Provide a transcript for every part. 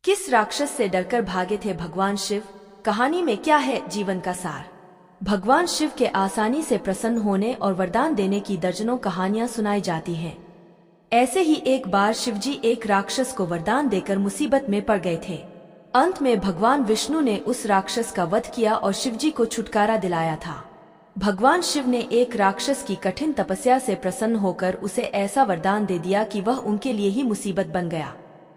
किस राक्षस से डरकर भागे थे भगवान शिव? कहानी में क्या है जीवन का सार? भगवान शिव के आसानी से प्रसन्न होने और वरदान देने की दर्जनों कहानियां सुनाई जाती हैं। ऐसे ही एक बार शिवजी एक राक्षस को वरदान देकर मुसीबत में पड़ गए थे। अंत में भगवान विष्णु ने उस राक्षस का वध किया और शिवजी को छुटकारा दिलाया था। भगवान शिव ने एक राक्षस की कठिन तपस्या से प्रसन्न होकर उसे ऐसा वरदान दे दिया कि वह उनके लिए ही मुसीबत बन गया।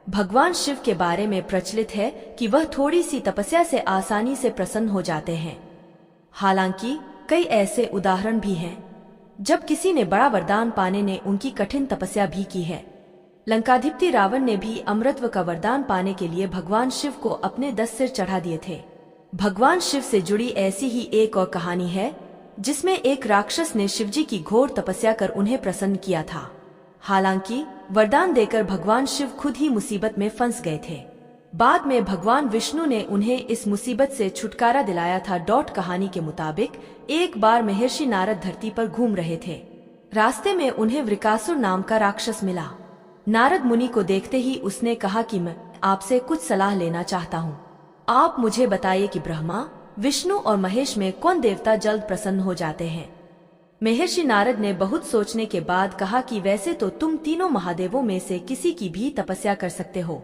भगवान शिव के बारे में प्रचलित है कि वह थोड़ी सी तपस्या से आसानी से प्रसन्न हो जाते हैं। हालांकि कई ऐसे उदाहरण भी हैं जब किसी ने बड़ा वरदान पाने ने उनकी कठिन तपस्या भी की है। लंकाधिपति रावण ने भी अमृतत्व का वरदान पाने के लिए भगवान शिव को अपने 10 सिर चढ़ा दिए थे। भगवान शिव से जुड़ी ऐसी ही एक और कहानी है जिसमें एक राक्षस ने शिवजी की घोर तपस्या कर उन्हें प्रसन्न किया था। हालांकि वरदान देकर भगवान शिव खुद ही मुसीबत में फंस गए थे। बाद में भगवान विष्णु ने उन्हें इस मुसीबत से छुटकारा दिलाया था। कहानी के मुताबिक एक बार महर्षि नारद धरती पर घूम रहे थे। रास्ते में उन्हें वृकासुर नाम का राक्षस मिला। नारद मुनि को देखते ही उसने कहा कि मैं आपसे कुछ सलाह लेना चाहता हूँ। आप मुझे बताइए कि ब्रह्मा, विष्णु और महेश में कौन देवता जल्द प्रसन्न हो जाते हैं? महर्षि नारद ने बहुत सोचने के बाद कहा कि वैसे तो तुम तीनों महादेवों में से किसी की भी तपस्या कर सकते हो,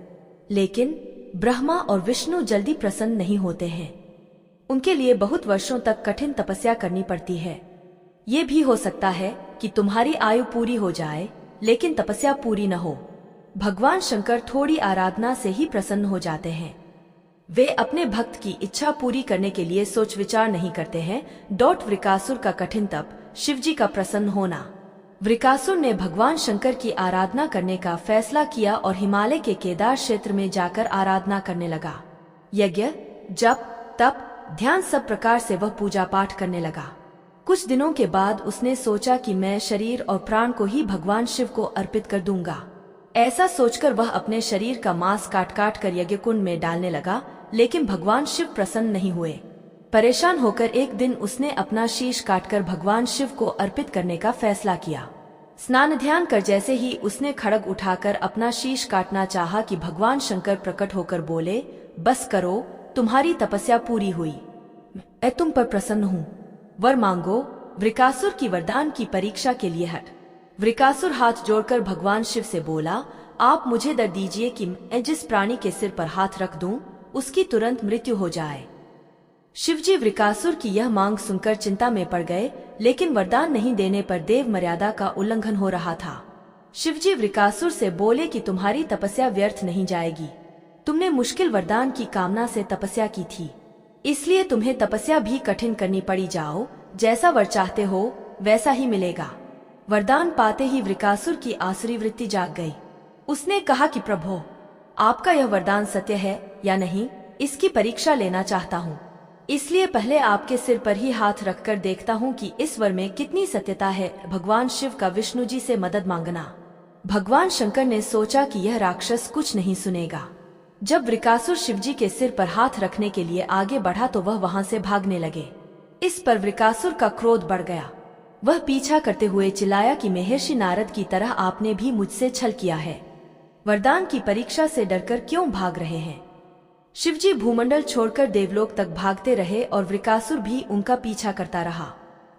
लेकिन ब्रह्मा और विष्णु जल्दी प्रसन्न नहीं होते हैं। उनके लिए बहुत वर्षों तक कठिन तपस्या करनी पड़ती है। ये भी हो सकता है कि तुम्हारी आयु पूरी हो जाए लेकिन तपस्या पूरी न हो। भगवान शंकर थोड़ी आराधना से ही प्रसन्न हो जाते हैं। वे अपने भक्त की इच्छा पूरी करने के लिए सोच विचार नहीं करते हैं। वृकासुर का कठिन तप, शिवजी का प्रसन्न होना। वृकासुर ने भगवान शंकर की आराधना करने का फैसला किया और हिमालय के केदार क्षेत्र में जाकर आराधना करने लगा। यज्ञ, जप, तप, ध्यान सब प्रकार से वह पूजा पाठ करने लगा। कुछ दिनों के बाद उसने सोचा कि मैं शरीर और प्राण को ही भगवान शिव को अर्पित कर दूंगा। ऐसा सोचकर वह अपने शरीर का मांस काट काट कर यज्ञ कुंड में डालने लगा, लेकिन भगवान शिव प्रसन्न नहीं हुए। परेशान होकर एक दिन उसने अपना शीश काटकर भगवान शिव को अर्पित करने का फैसला किया। स्नान ध्यान कर जैसे ही उसने खड्ग उठाकर अपना शीश काटना चाहा कि भगवान शंकर प्रकट होकर बोले, बस करो, तुम्हारी तपस्या पूरी हुई, मैं तुम पर प्रसन्न हूँ, वर मांगो। वृकासुर की वरदान की परीक्षा के लिए हट। वृकासुर हाथ जोड़कर भगवान शिव से बोला, आप मुझे दर दीजिए कि मैं जिस प्राणी के सिर पर हाथ रख दूं उसकी तुरंत मृत्यु हो जाए। शिवजी वृकासुर की यह मांग सुनकर चिंता में पड़ गए, लेकिन वरदान नहीं देने पर देव मर्यादा का उल्लंघन हो रहा था। शिवजी वृकासुर से बोले कि तुम्हारी तपस्या व्यर्थ नहीं जाएगी। तुमने मुश्किल वरदान की कामना से तपस्या की थी, इसलिए तुम्हें तपस्या भी कठिन करनी पड़ी। जाओ, जैसा वर चाहते हो वैसा ही मिलेगा। वरदान पाते ही वृकासुर की आसुरी वृत्ति जाग गई। उसने कहा कि प्रभो, आपका यह वरदान सत्य है या नहीं, इसकी परीक्षा लेना चाहता हूँ। इसलिए पहले आपके सिर पर ही हाथ रखकर देखता हूँ कि इस वर में कितनी सत्यता है। भगवान शिव का विष्णु जी से मदद मांगना। भगवान शंकर ने सोचा कि यह राक्षस कुछ नहीं सुनेगा। जब वृकासुर शिवजी के सिर पर हाथ रखने के लिए आगे बढ़ा तो वह वहां से भागने लगे। इस पर वृकासुर का क्रोध बढ़ गया। वह पीछा करते हुए चिल्लाया कि महर्षि नारद की तरह आपने भी मुझसे छल किया है। वरदान की परीक्षा से डरकर क्यों भाग रहे हैं? शिवजी भूमंडल छोड़कर देवलोक तक भागते रहे और वृकासुर भी उनका पीछा करता रहा।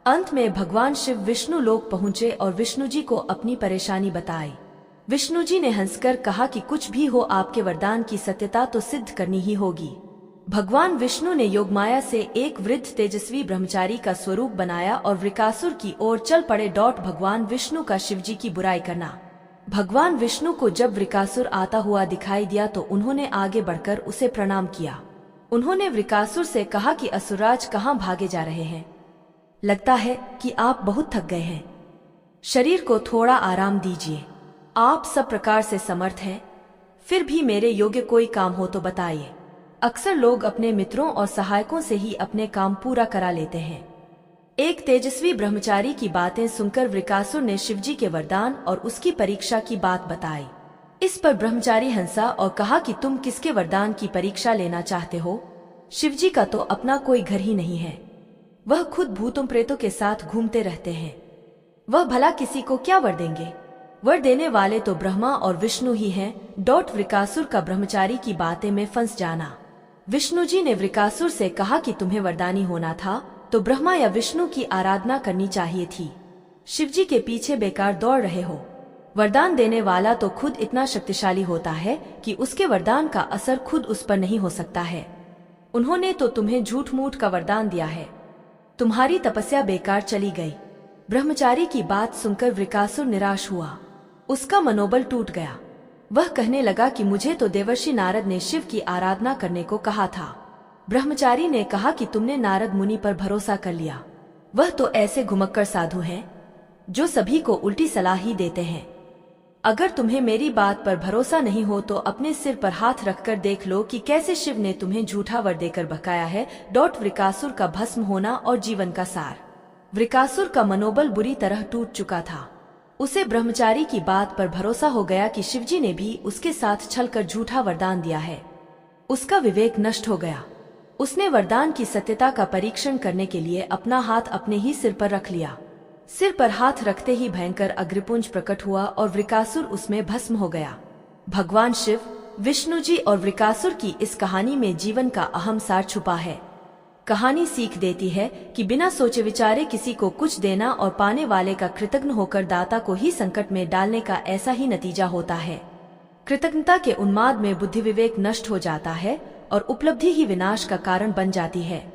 अंत में भगवान शिव विष्णु लोक पहुँचे और विष्णु जी को अपनी परेशानी बताई। विष्णु जी ने हंसकर कहा कि कुछ भी हो, आपके वरदान की सत्यता तो सिद्ध करनी ही होगी। भगवान विष्णु ने योगमाया से एक वृद्ध तेजस्वी ब्रह्मचारी का स्वरूप बनाया और वृकासुर की ओर चल पड़े। भगवान विष्णु का शिवजी की बुराई करना। भगवान विष्णु को जब वृकासुर आता हुआ दिखाई दिया तो उन्होंने आगे बढ़कर उसे प्रणाम किया। उन्होंने वृकासुर से कहा कि असुरराज कहाँ भागे जा रहे हैं? लगता है कि आप बहुत थक गए हैं। शरीर को थोड़ा आराम दीजिए। आप सब प्रकार से समर्थ हैं, फिर भी मेरे योग्य कोई काम हो तो बताइए। अक्सर लोग अपने मित्रों और सहायकों से ही अपने काम पूरा करा लेते हैं। एक तेजस्वी ब्रह्मचारी की बातें सुनकर वृकासुर ने शिवजी के वरदान और उसकी परीक्षा की बात बताई। इस पर ब्रह्मचारी हंसा और कहा कि तुम किसके वरदान की परीक्षा लेना चाहते हो? शिवजी का तो अपना कोई घर ही नहीं है। वह खुद भूतों प्रेतों के साथ घूमते रहते हैं। वह भला किसी को क्या वर देंगे? वर देने वाले तो ब्रह्मा और विष्णु ही हैं। वृकासुर का ब्रह्मचारी की बातें में फंस जाना। विष्णु जी ने वृकासुर से कहा कि तुम्हें वरदानी होना था तो ब्रह्मा या विष्णु की आराधना करनी चाहिए थी। शिवजी के पीछे बेकार दौड़ रहे हो। वरदान देने वाला तो खुद इतना शक्तिशाली होता है कि उसके वरदान का असर खुद उस पर नहीं हो सकता है। उन्होंने तो तुम्हें झूठ मूठ का वरदान दिया है। तुम्हारी तपस्या बेकार चली गई। ब्रह्मचारी की बात सुनकर वृकासुर निराश हुआ। उसका मनोबल टूट गया। वह कहने लगा कि मुझे तो देवर्षि नारद ने शिव की आराधना करने को कहा था। ब्रह्मचारी ने कहा कि तुमने नारद मुनि पर भरोसा कर लिया। वह तो ऐसे घुमक्कड़ साधु हैं जो सभी को उल्टी सलाह ही देते हैं। अगर तुम्हें मेरी बात पर भरोसा नहीं हो तो अपने सिर पर हाथ रखकर देख लो कि कैसे शिव ने तुम्हें झूठा वर देकर बकाया है। वृकासुर का भस्म होना और जीवन का सार। वृकासुर का मनोबल बुरी तरह टूट चुका था। उसे ब्रह्मचारी की बात पर भरोसा हो गया कि शिवजी ने भी उसके साथ छलकर झूठा वरदान दिया है। उसका विवेक नष्ट हो गया। उसने वरदान की सत्यता का परीक्षण करने के लिए अपना हाथ अपने ही सिर पर रख लिया। सिर पर हाथ रखते ही भयंकर अग्निपुंज प्रकट हुआ और वृकासुर उसमें भस्म हो गया। भगवान शिव, विष्णु जी और वृकासुर की इस कहानी में जीवन का अहम सार छुपा है। कहानी सीख देती है कि बिना सोचे विचारे किसी को कुछ देना और पाने वाले का कृतज्ञ होकर दाता को ही संकट में डालने का ऐसा ही नतीजा होता है। कृतज्ञता के उन्माद में बुद्धि विवेक नष्ट हो जाता है और उपलब्धि ही विनाश का कारण बन जाती है।